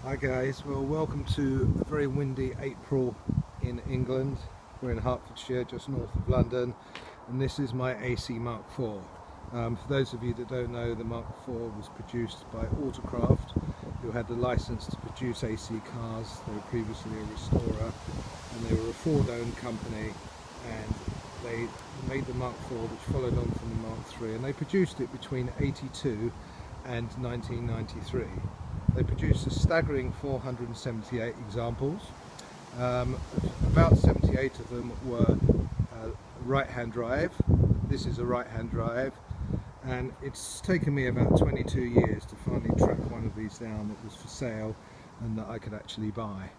Hi guys, well welcome to a very windy April in England. We're in Hertfordshire, just north of London, and this is my AC Mark IV. For those of you that don't know, the Mark IV was produced by Autokraft, who had the license to produce AC cars. They were previously a restorer, and they were a Ford-owned company, and they made the Mark IV, which followed on from the Mark III, and they produced it between 82 and 1993. They produced a staggering 478 examples. About 78 of them were right-hand drive. This is a right-hand drive, and it's taken me about 22 years to finally track one of these down that was for sale and that I could actually buy.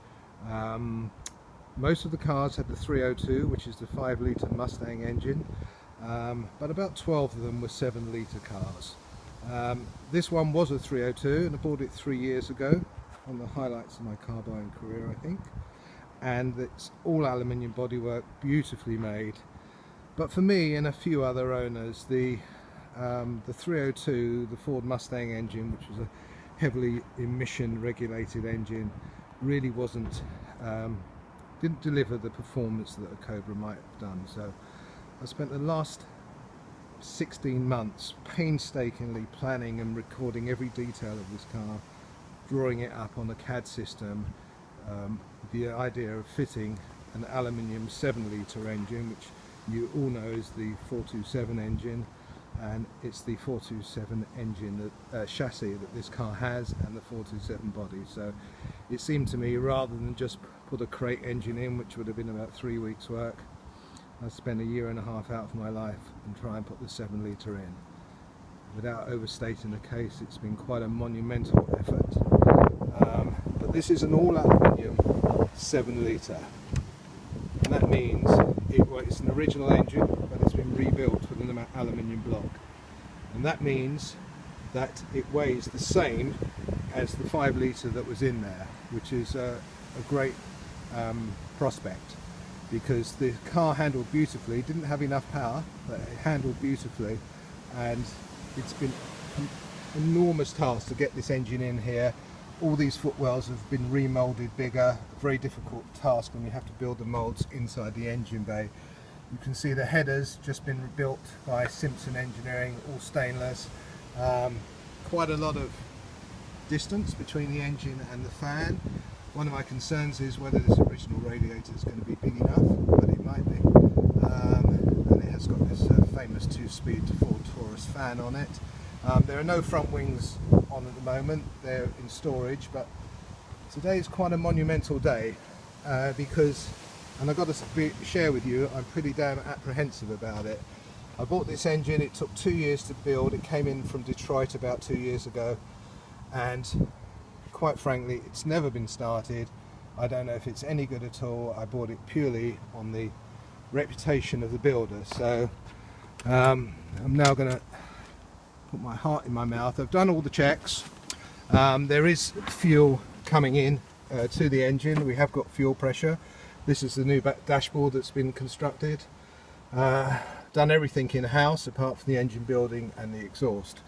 Most of the cars had the 302, which is the 5-litre Mustang engine, but about 12 of them were 7-litre cars. This one was a 302, and I bought it 3 years ago, on the highlights of my car buying career, I think. And it's all aluminium bodywork, beautifully made. But for me and a few other owners, the 302, the Ford Mustang engine, which was a heavily emission regulated engine, really didn't deliver the performance that a Cobra might have done. So I spent the last 16 months painstakingly planning and recording every detail of this car, drawing it up on a CAD system, with the idea of fitting an aluminium 7-litre engine, which you all know is the 427 engine, and it's the 427 engine that chassis that this car has, and the 427 body. So it seemed to me, rather than just put a crate engine in, which would have been about 3 weeks work, I spent a year and a half out of my life and try and put the 7-litre in. Without overstating the case, it's been quite a monumental effort. But this is an all aluminium 7-litre, and that means it's an original engine, but it's been rebuilt with an aluminium block, and that means that it weighs the same as the 5-litre that was in there, which is a great prospect, because the car handled beautifully. Didn't have enough power, but it handled beautifully, and it's been an enormous task to get this engine in here. All these footwells have been remoulded bigger, a very difficult task when you have to build the moulds inside the engine bay. You can see the headers just been built by Simpson Engineering, all stainless. Quite a lot of distance between the engine and the fan. One of my concerns is whether this original radiator is going to be big enough, but it might be. And it has got this famous 2-speed Ford Taurus fan on it. There are no front wings on at the moment, they're in storage, but today is quite a monumental day because, and I've got to share with you, I'm pretty damn apprehensive about it. I bought this engine, it took 2 years to build, it came in from Detroit about 2 years ago, and quite frankly, it's never been started. I don't know if it's any good at all. I bought it purely on the reputation of the builder. So I'm now going to put my heart in my mouth. I've done all the checks. There is fuel coming in to the engine. We have got fuel pressure. This is the new dashboard that's been constructed. Done everything in-house apart from the engine building and the exhaust.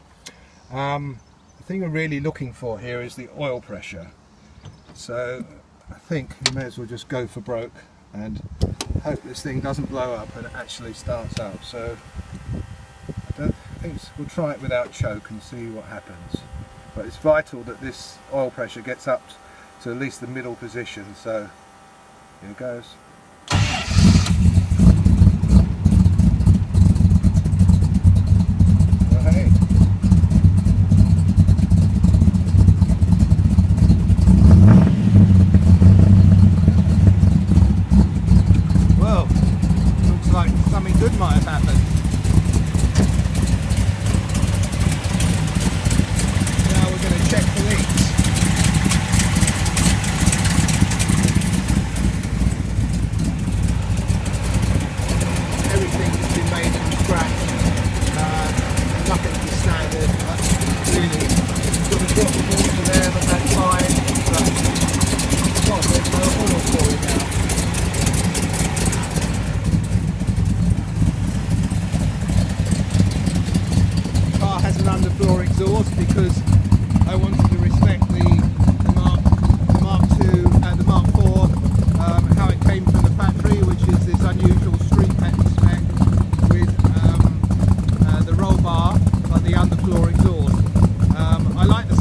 The thing we're really looking for here is the oil pressure. So I think we may as well just go for broke and hope this thing doesn't blow up and it actually starts up. So we'll try it without choke and see what happens. But it's vital that this oil pressure gets up to at least the middle position. So here it goes. Good might have happened. Now we're going to check the leaks.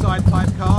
outside type car.